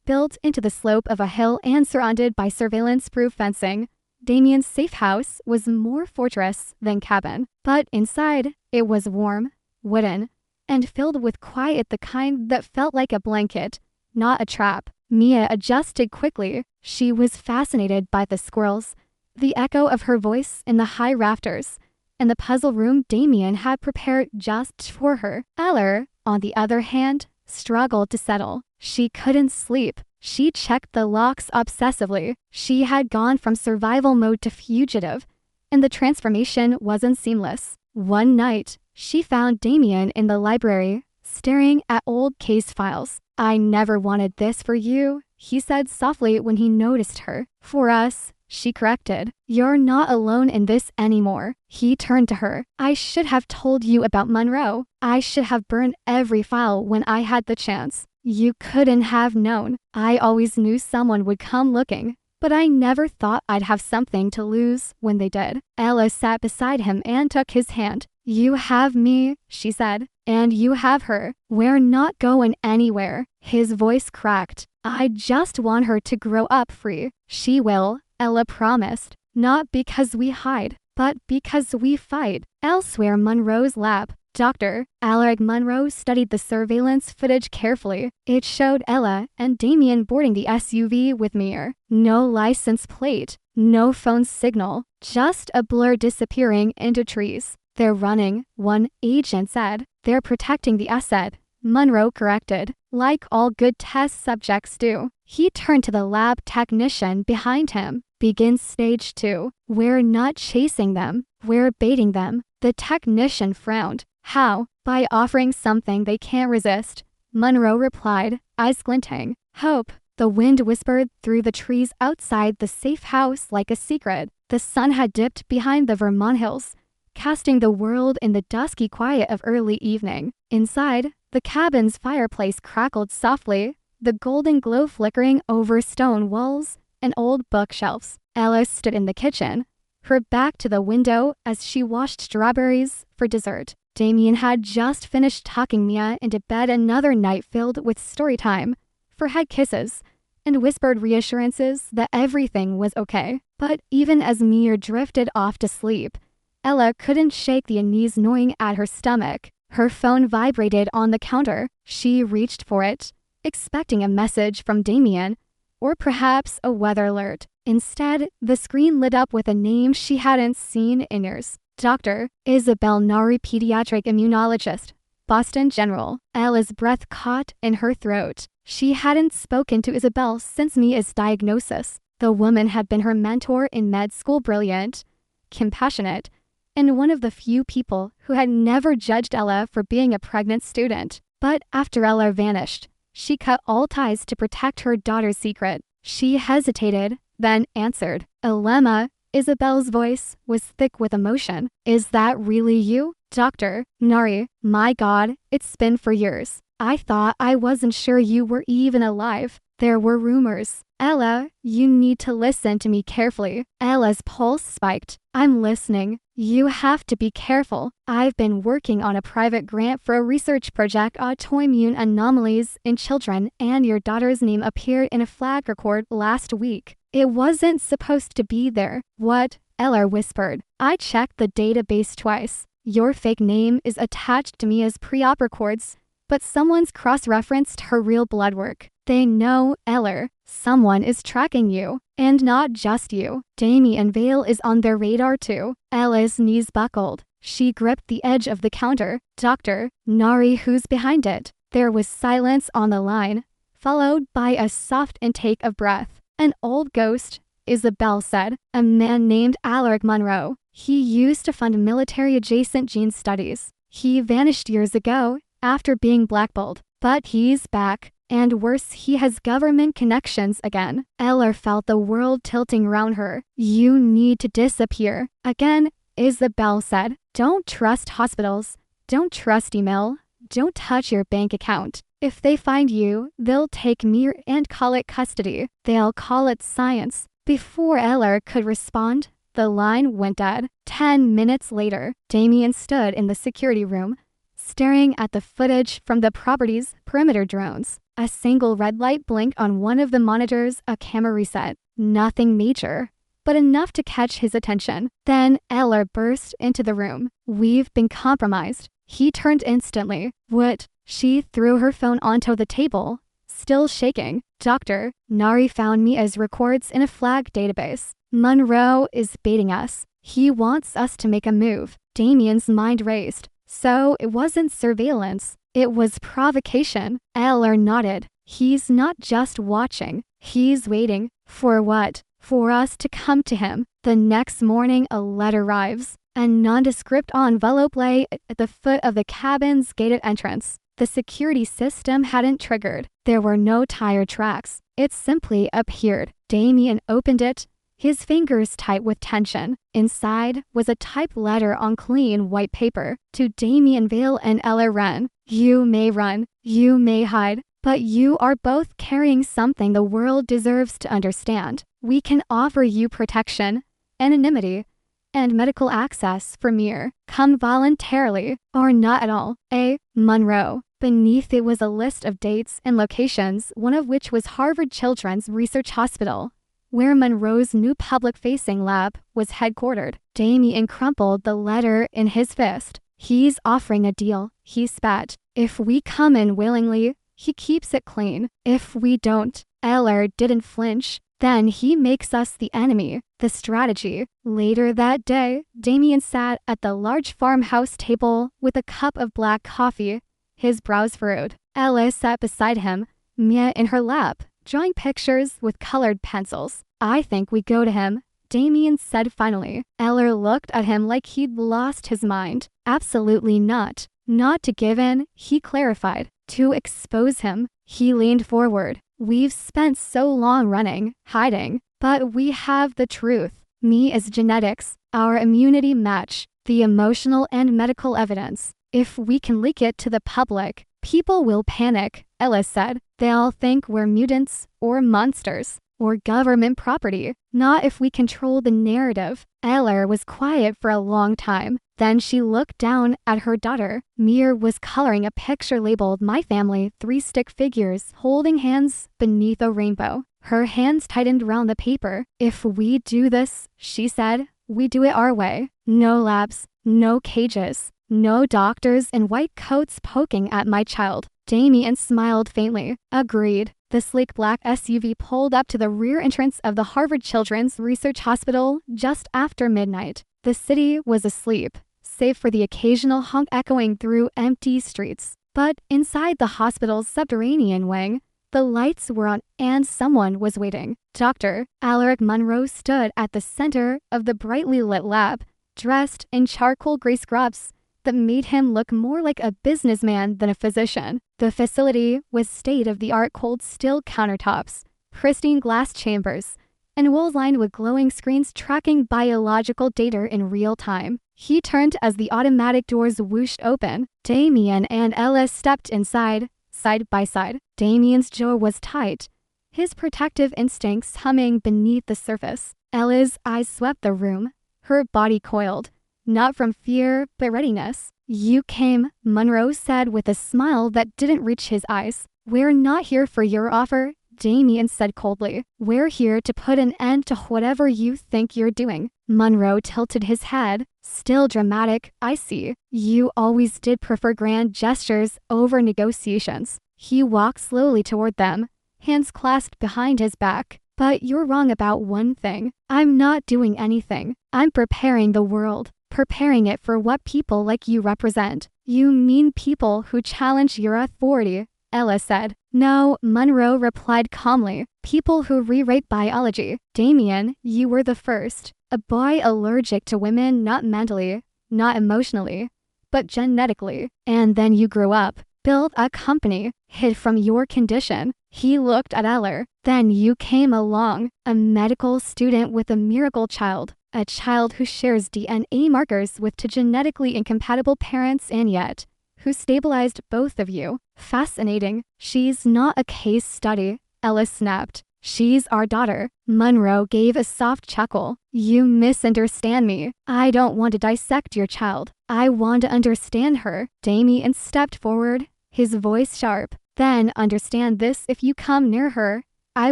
built into the slope of a hill and surrounded by surveillance-proof fencing. Damien's safe house was more fortress than cabin, but inside, it was warm, wooden, and filled with quiet, the kind that felt like a blanket, not a trap. Mia adjusted quickly. She was fascinated by the squirrels, the echo of her voice in the high rafters, and the puzzle room Damien had prepared just for her. Eller, on the other hand, struggled to settle. She couldn't sleep. She checked the locks obsessively. She had gone from survival mode to fugitive, and the transformation wasn't seamless. One night, she found Damien in the library, staring at old case files. I never wanted this for you, he said softly when he noticed her. For us, she corrected. You're not alone in this anymore. He turned to her. I should have told you about Monroe. I should have burned every file when I had the chance. You couldn't have known. I always knew someone would come looking, but I never thought I'd have something to lose when they did. Ella sat beside him and took his hand. You have me, she said, and you have her. We're not going anywhere. His voice cracked. I just want her to grow up free. She will. Ella promised. Not because we hide, but because we fight. Elsewhere, Monroe's lab. Dr. Alaric Monroe studied the surveillance footage carefully. It showed Ella and Damien boarding the SUV with Mir. No license plate, no phone signal, just a blur disappearing into trees. They're running, one agent said. They're protecting the asset, Monroe corrected. Like all good test subjects do. He turned to the lab technician behind him. Begin stage 2. We're not chasing them. We're baiting them. The technician frowned. How? By offering something they can't resist. Monroe replied, eyes glinting. Hope. The wind whispered through the trees outside the safe house like a secret. The sun had dipped behind the Vermont hills, casting the world in the dusky quiet of early evening. Inside, the cabin's fireplace crackled softly, the golden glow flickering over stone walls and old bookshelves. Ella stood in the kitchen, her back to the window as she washed strawberries for dessert. Damien had just finished tucking Mia into bed another night filled with story time, for head kisses, and whispered reassurances that everything was okay. But even as Mia drifted off to sleep, Ella couldn't shake the unease gnawing at her stomach. Her phone vibrated on the counter. She reached for it, expecting a message from Damien, or perhaps a weather alert. Instead, the screen lit up with a name she hadn't seen in years. Dr. Isabel Nari, pediatric immunologist, Boston General. Ella's breath caught in her throat. She hadn't spoken to Isabel since Mia's diagnosis. The woman had been her mentor in med school, brilliant, compassionate, and one of the few people who had never judged Ella for being a pregnant student. But after Ella vanished, she cut all ties to protect her daughter's secret. She hesitated, then answered. Lemma. Isabel's voice was thick with emotion. Is that really you? Dr. Nari, my God, it's been for years. I thought I wasn't sure you were even alive. There were rumors. Ella, you need to listen to me carefully. Ella's pulse spiked. I'm listening. You have to be careful. I've been working on a private grant for a research project on autoimmune anomalies in children, and your daughter's name appeared in a flag record last week. It wasn't supposed to be there. What? Ella whispered. I checked the database twice. Your fake name is attached to me as pre-op records, but someone's cross-referenced her real blood work. They know, Eller. Someone is tracking you. And not just you. Damien Vale is on their radar too. Ella's knees buckled. She gripped the edge of the counter. Dr. Nari, who's behind it? There was silence on the line, followed by a soft intake of breath. An old ghost, Isabel said. A man named Alaric Monroe. He used to fund military-adjacent gene studies. He vanished years ago after being blackballed. But he's back. And worse, he has government connections again. Eller felt the world tilting around her. You need to disappear. Again, Isabel said. Don't trust hospitals. Don't trust email. Don't touch your bank account. If they find you, they'll take me and call it custody. They'll call it science. Before Eller could respond, the line went dead. 10 minutes later, Damien stood in the security room, staring at the footage from the property's perimeter drones. A single red light blinked on one of the monitors, a camera reset. Nothing major, but enough to catch his attention. Then Eller burst into the room. We've been compromised. He turned instantly. What? She threw her phone onto the table, still shaking. Dr. Nari found me as records in a flag database. Monroe is baiting us. He wants us to make a move. Damien's mind raced. So it wasn't surveillance. It was provocation. Eller nodded. He's not just watching. He's waiting. For what? For us to come to him. The next morning, a letter arrives. A nondescript envelope lay at the foot of the cabin's gated entrance. The security system hadn't triggered. There were no tire tracks. It simply appeared. Damien opened it, his fingers tight with tension. Inside was a typed letter on clean white paper. To Damien Vale and Ella Wren. You may run, you may hide, but you are both carrying something the world deserves to understand. We can offer you protection, anonymity, and medical access for Mir. Come voluntarily, or not at all. A. Monroe. Beneath it was a list of dates and locations, one of which was Harvard Children's Research Hospital. where Monroe's new public-facing lab was headquartered. Damien crumpled the letter in his fist. He's offering a deal, he spat. If we come in willingly, he keeps it clean. If we don't, Eller didn't flinch. Then he makes us the enemy. The strategy. Later that day, Damien sat at the large farmhouse table with a cup of black coffee, his brows furrowed. Ella sat beside him, Mia in her lap, drawing pictures with colored pencils. I think we go to him, Damien said finally. Eller looked at him like he'd lost his mind. Absolutely not. Not to give in, he clarified. To expose him. He leaned forward. We've spent so long running, hiding, but we have the truth. Me is genetics, our immunity match, the emotional and medical evidence. If we can leak it to the public, people will panic, Ellis said. They'll think we're mutants or monsters or government property. Not if we control the narrative. Eller was quiet for a long time. Then she looked down at her daughter. Mir was coloring a picture labeled My Family, 3 stick figures holding hands beneath a rainbow. Her hands tightened around the paper. If we do this, she said, we do it our way. No labs, no cages, no doctors in white coats poking at my child. Damien smiled faintly. Agreed. The sleek black SUV pulled up to the rear entrance of the Harvard Children's Research Hospital just after midnight. The city was asleep, save for the occasional honk echoing through empty streets. But inside the hospital's subterranean wing, the lights were on and someone was waiting. Dr. Alaric Monroe stood at the center of the brightly lit lab, dressed in charcoal gray scrubs that made him look more like a businessman than a physician. The facility was state-of-the-art cold steel countertops, pristine glass chambers, and walls lined with glowing screens tracking biological data in real time. He turned as the automatic doors whooshed open. Damien and Ella stepped inside, side by side. Damien's jaw was tight, his protective instincts humming beneath the surface. Ella's eyes swept the room, her body coiled. Not from fear, but readiness. You came, Monroe said with a smile that didn't reach his eyes. We're not here for your offer, Damien said coldly. We're here to put an end to whatever you think you're doing. Monroe tilted his head. Still dramatic, I see. You always did prefer grand gestures over negotiations. He walked slowly toward them, hands clasped behind his back. But you're wrong about one thing. I'm not doing anything. I'm preparing the world. Preparing it for what people like you represent. You mean people who challenge your authority, Ella said. No, Monroe replied calmly. People who rewrite biology. Damien, you were the first. A boy allergic to women not mentally, not emotionally, but genetically. And then you grew up, built a company, hid from your condition. He looked at Eller. Then you came along, a medical student with a miracle child. A child who shares DNA markers with two genetically incompatible parents and yet, who stabilized both of you. Fascinating. She's not a case study, Ellis snapped. She's our daughter. Monroe gave a soft chuckle. You misunderstand me. I don't want to dissect your child. I want to understand her. Damien stepped forward, his voice sharp. Then understand this: if you come near her, I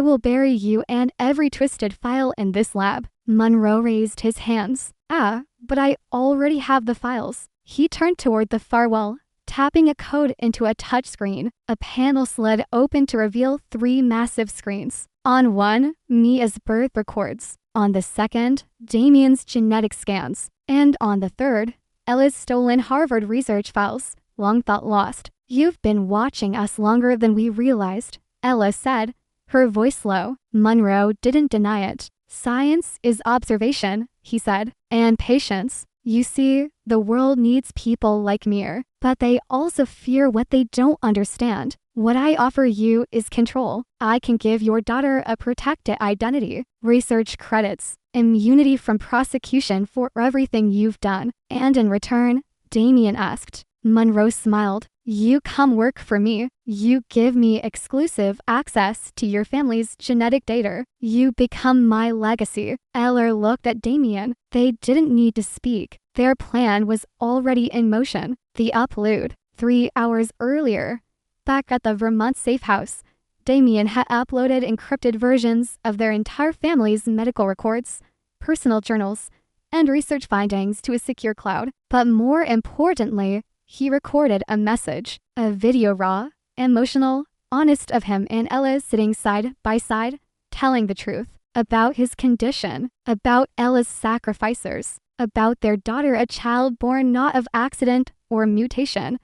will bury you and every twisted file in this lab. Monroe raised his hands. But I already have the files. He turned toward the far wall, tapping a code into a touchscreen. A panel slid open to reveal 3 massive screens. On one, Mia's birth records. On the second, Damien's genetic scans. And on the third, Ella's stolen Harvard research files, long thought lost. You've been watching us longer than we realized, Ella said, her voice low. Monroe didn't deny it. Science is observation, he said, and patience. You see, the world needs people like Mir, but they also fear what they don't understand. What I offer you is control. I can give your daughter a protected identity, research credits, immunity from prosecution for everything you've done. And in return, Damien asked. Monroe smiled. You come work for me. You give me exclusive access to your family's genetic data. You become my legacy. Eller looked at Damien. They didn't need to speak. Their plan was already in motion. The upload. 3 hours earlier, back at the Vermont safe house, Damien had uploaded encrypted versions of their entire family's medical records, personal journals, and research findings to a secure cloud. But more importantly, he recorded a message, a video raw, emotional, honest of him and Ella sitting side by side, telling the truth about his condition, about Ella's sacrificers, about their daughter, a child born not of accident or mutation,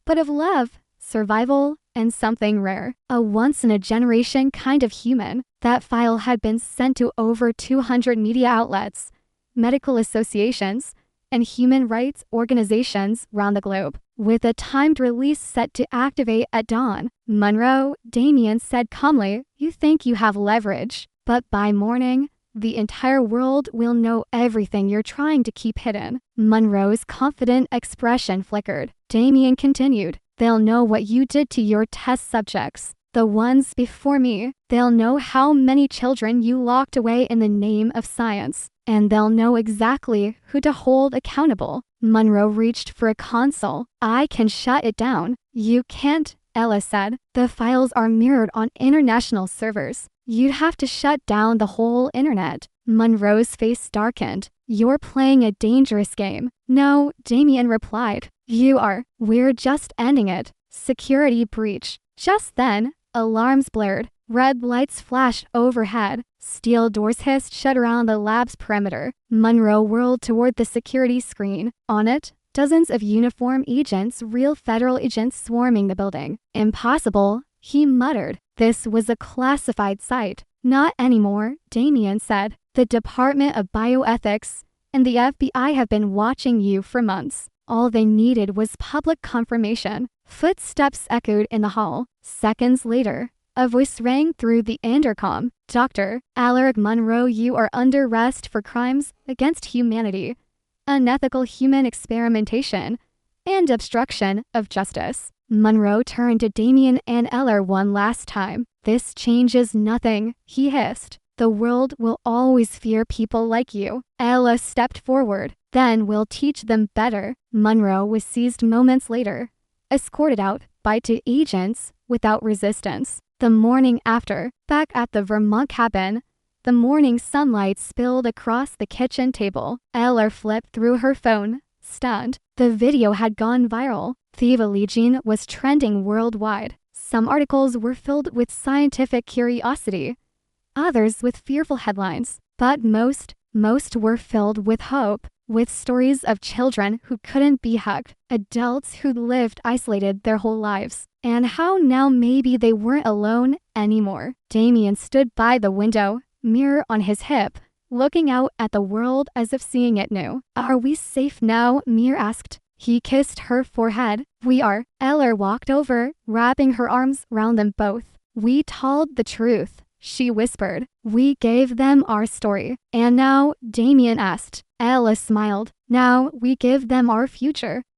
but of love, survival, and something rare, a once-in-a-generation kind of human. That file had been sent to over 200 media outlets, medical associations, and human rights organizations around the globe. With a timed release set to activate at dawn, Monroe, Damien said calmly, "You think you have leverage, but by morning, the entire world will know everything you're trying to keep hidden." Monroe's confident expression flickered. Damien continued, "They'll know what you did to your test subjects, the ones before me. They'll know how many children you locked away in the name of science. And they'll know exactly who to hold accountable." Monroe reached for a console. "I can shut it down." "You can't," Ella said. "The files are mirrored on international servers. You'd have to shut down the whole internet." Monroe's face darkened. "You're playing a dangerous game." "No," Damien replied. "You are. We're just ending it." Security breach. Just then, alarms blared. Red lights flashed overhead. Steel doors hissed shut around the lab's perimeter. Monroe whirled toward the security screen. On it, dozens of uniformed agents, real federal agents swarming the building. "Impossible," he muttered. "This was a classified site." "Not anymore," Damien said. "The Department of Bioethics and the FBI have been watching you for months." All they needed was public confirmation. Footsteps echoed in the hall. Seconds later, a voice rang through the intercom. "Dr. Alaric Monroe, you are under arrest for crimes against humanity, unethical human experimentation, and obstruction of justice." Monroe turned to Damien and Eller one last time. "This changes nothing," he hissed. "The world will always fear people like you." Ella stepped forward. "Then we'll teach them better." Monroe was seized moments later, escorted out by 2 agents without resistance. The morning after, back at the Vermont cabin, the morning sunlight spilled across the kitchen table. Eller flipped through her phone, stunned. The video had gone viral. Theva Legion was trending worldwide. Some articles were filled with scientific curiosity, others with fearful headlines, but most were filled with hope, with stories of children who couldn't be hugged, adults who'd lived isolated their whole lives, and how now maybe they weren't alone anymore. Damien stood by the window, mirror on his hip, looking out at the world as if seeing it new. "Are we safe now?" Mir asked. He kissed her forehead. "We are." Eller walked over, wrapping her arms round them both. "We told the truth," she whispered. "We gave them our story." "And now?" Damien asked. Ella smiled. "Now we give them our future."